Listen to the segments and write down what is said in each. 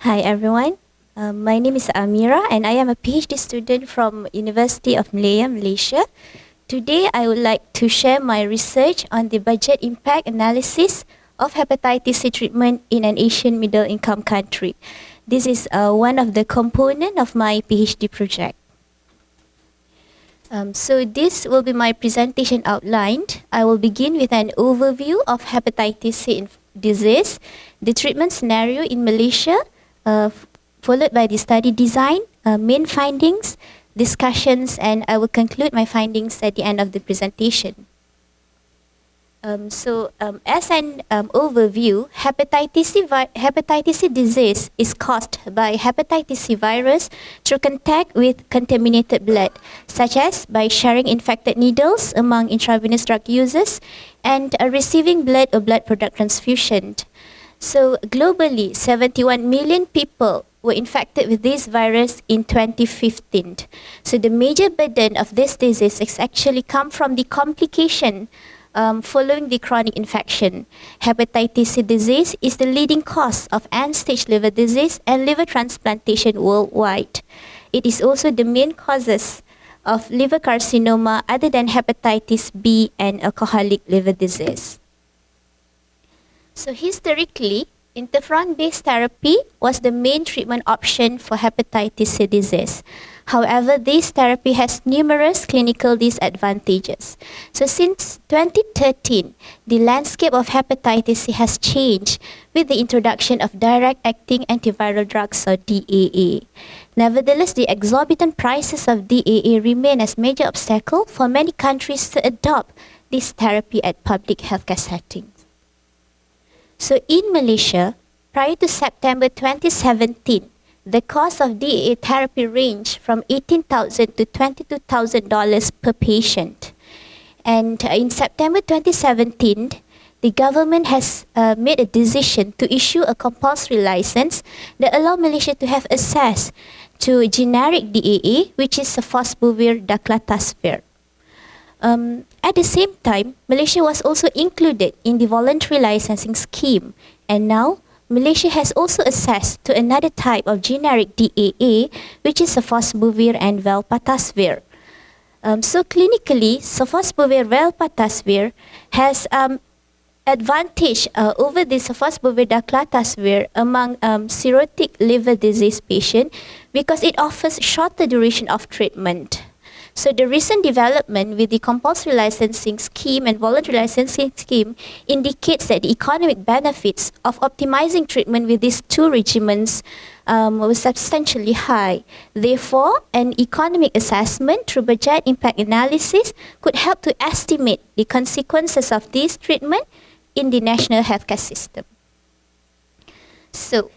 Hi everyone, my name is Amirah and I am a PhD student from University of Malaya, Malaysia. Today I would like to share my research on the budget impact analysis of hepatitis C treatment in an Asian middle income country. This is one of the components of my PhD project. So this will be my presentation outlined. I will begin with an overview of hepatitis C disease, the treatment scenario in Malaysia, followed by the study design, main findings, discussions, and I will conclude my findings at the end of the presentation. As an overview, hepatitis C disease is caused by hepatitis C virus through contact with contaminated blood, such as by sharing infected needles among intravenous drug users and receiving blood or blood product transfusion. So globally, 71 million people were infected with this virus in 2015. So the major burden of this disease is actually come from the complication following the chronic infection. Hepatitis C disease is the leading cause of end-stage liver disease and liver transplantation worldwide. It is also the main causes of liver carcinoma other than hepatitis B and alcoholic liver disease. So historically, interferon-based therapy was the main treatment option for hepatitis C disease. However, this therapy has numerous clinical disadvantages. So since 2013, the landscape of hepatitis C has changed with the introduction of direct-acting antiviral drugs or DAA. Nevertheless, the exorbitant prices of DAA remain as major obstacle for many countries to adopt this therapy at public healthcare settings. So in Malaysia, prior to September 2017, the cost of DAA therapy ranged from $18,000 to $22,000 per patient. And in September 2017, the government has made a decision to issue a compulsory license that allows Malaysia to have access to generic DAA, which is sofosbuvir daclatasvir. At the same time, Malaysia was also included in the voluntary licensing scheme, and now Malaysia has also access to another type of generic DAA, which is sofosbuvir and velpatasvir. So clinically, sofosbuvir velpatasvir has advantage over the sofosbuvir daclatasvir among cirrhotic liver disease patients because it offers shorter duration of treatment. So the recent development with the compulsory licensing scheme and voluntary licensing scheme indicates that the economic benefits of optimizing treatment with these two regimens were substantially high. Therefore, an economic assessment through budget impact analysis could help to estimate the consequences of this treatment in the national healthcare system. So,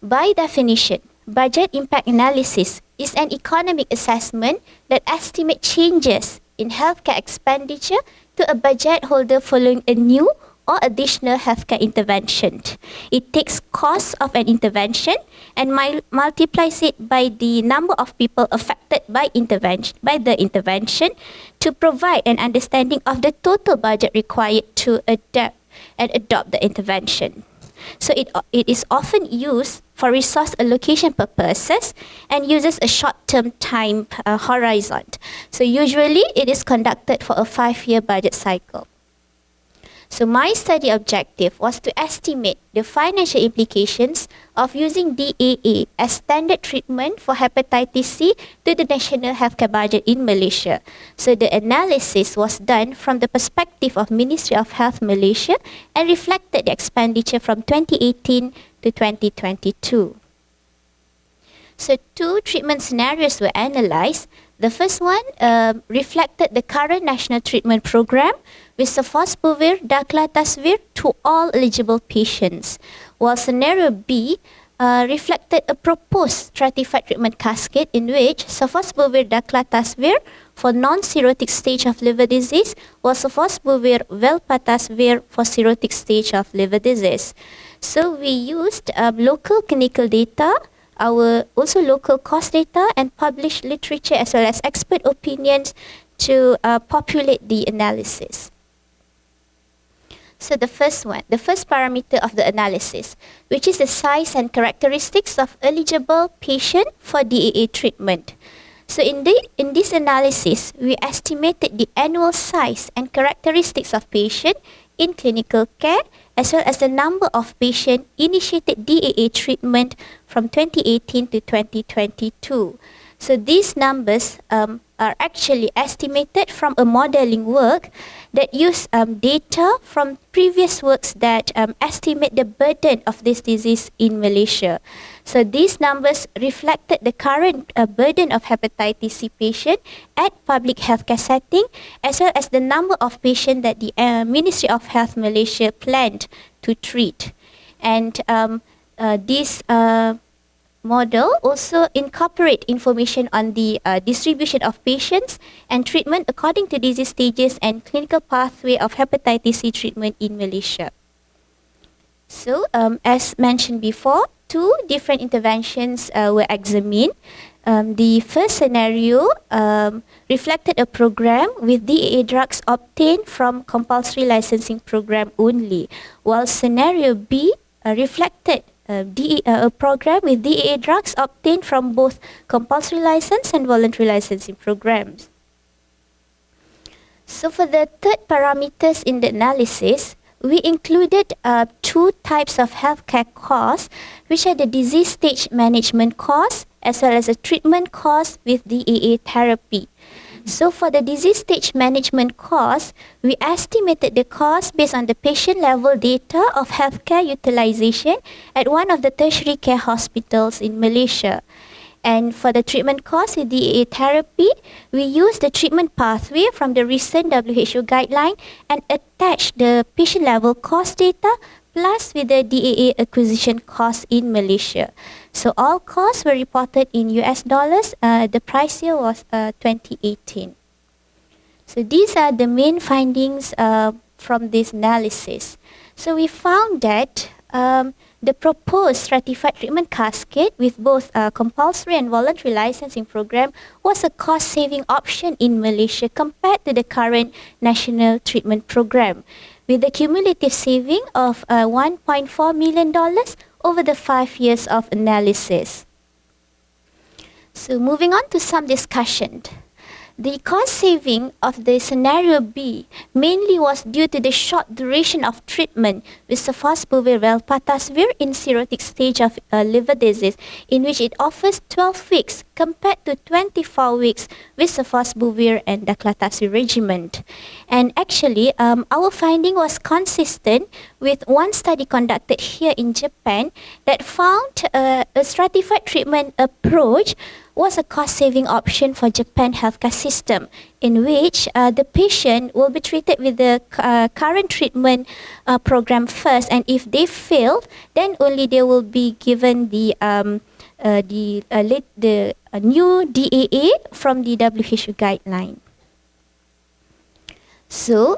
by definition, budget impact analysis is an economic assessment that estimates changes in healthcare expenditure to a budget holder following a new or additional healthcare intervention. It takes cost of an intervention and multiplies it by the number of people affected by the intervention to provide an understanding of the total budget required to adapt and adopt the intervention. So it is often used for resource allocation purposes and uses a short-term time horizon. So usually it is conducted for a 5-year budget cycle. So my study objective was to estimate the financial implications of using DAA as standard treatment for hepatitis C to the national healthcare budget in Malaysia. So the analysis was done from the perspective of Ministry of Health Malaysia and reflected the expenditure from 2018 to 2022. So 2 treatment scenarios were analysed. The first one reflected the current national treatment program with sofosbuvir daclatasvir to all eligible patients, while scenario B reflected a proposed stratified treatment cascade in which sofosbuvir daclatasvir for non-cirrhotic stage of liver disease, while sofosbuvir velpatasvir for cirrhotic stage of liver disease. So we used local clinical data, our also local cost data and published literature as well as expert opinions to populate the analysis. So the first parameter of the analysis, which is the size and characteristics of eligible patient for DAA treatment. So in this analysis, we estimated the annual size and characteristics of patient in clinical care, as well as the number of patients initiated DAA treatment from 2018 to 2022. So these numbers are actually estimated from a modeling work that use data from previous works that estimate the burden of this disease in Malaysia. So these numbers reflected the current burden of hepatitis C patient at public healthcare setting, as well as the number of patients that the Ministry of Health Malaysia planned to treat. And this model also incorporate information on the distribution of patients and treatment according to disease stages and clinical pathway of hepatitis C treatment in Malaysia. So, as mentioned before, two different interventions were examined. The first scenario reflected a program with DAA drugs obtained from compulsory licensing program only, while scenario B reflected a program with DAA drugs obtained from both compulsory license and voluntary licensing programs. So for the third parameters in the analysis, we included two types of healthcare costs, which are the disease stage management costs as well as the treatment costs with DAA therapy. So for the disease stage management costs, we estimated the cost based on the patient level data of healthcare utilization at one of the tertiary care hospitals in Malaysia. And for the treatment costs with DAA therapy, we used the treatment pathway from the recent WHO guideline and attached the patient level cost data plus with the DAA acquisition cost in Malaysia. So all costs were reported in US dollars. The price year was 2018. So these are the main findings from this analysis. So we found that the proposed stratified treatment cascade with both compulsory and voluntary licensing program was a cost-saving option in Malaysia compared to the current national treatment program, with a cumulative saving of $1.4 million over the 5 years of analysis. So moving on to some discussion. The cost saving of the scenario B mainly was due to the short duration of treatment with sofosbuvir velpatasvir in cirrhotic stage of liver disease, in which it offers 12 weeks compared to 24 weeks with sofosbuvir and daclatasvir regimen. And actually, our finding was consistent with one study conducted here in Japan that found a stratified treatment approach was a cost-saving option for Japan healthcare system, in which the patient will be treated with the current treatment program first, and if they fail, then only they will be given the new DAA from the WHO guideline. So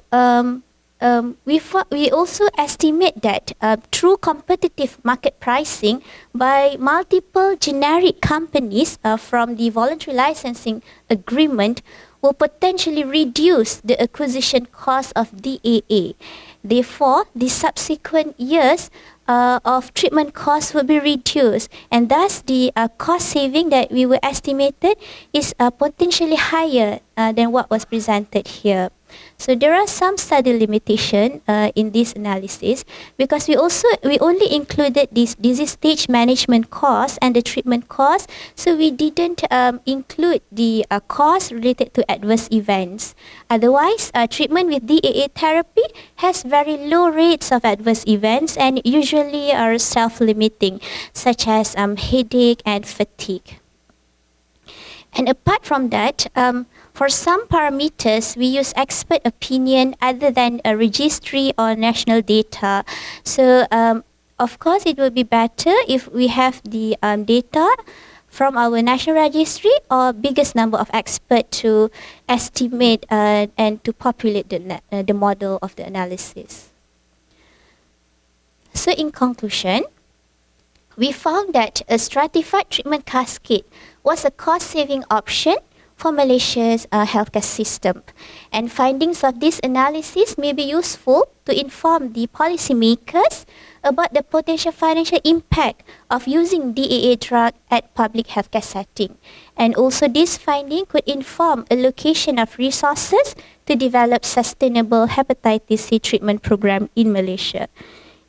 we also estimate that through competitive market pricing by multiple generic companies from the voluntary licensing agreement will potentially reduce the acquisition cost of DAA. Therefore, the subsequent years of treatment costs will be reduced, and thus the cost saving that we were estimated is potentially higher than what was presented here. So there are some study limitation in this analysis, because we only included this disease stage management cost and the treatment cost, so we didn't include the cost related to adverse events. Otherwise, treatment with DAA therapy has very low rates of adverse events and usually are self-limiting, such as headache and fatigue. And apart from that, for some parameters, we use expert opinion other than a registry or national data. So, of course, it would be better if we have the data from our national registry or biggest number of experts to estimate and to populate the model of the analysis. So, in conclusion, we found that a stratified treatment cascade was a cost-saving option for Malaysia's healthcare system. And findings of this analysis may be useful to inform the policymakers about the potential financial impact of using DAA drug at public healthcare setting. And also this finding could inform allocation of resources to develop sustainable hepatitis C treatment program in Malaysia.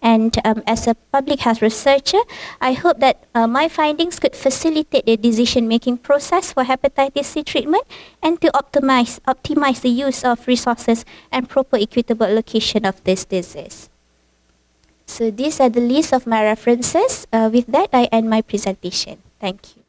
And as a public health researcher, I hope that my findings could facilitate the decision-making process for hepatitis C treatment and to optimize the use of resources and proper equitable allocation of this disease. So these are the list of my references. With that, I end my presentation. Thank you.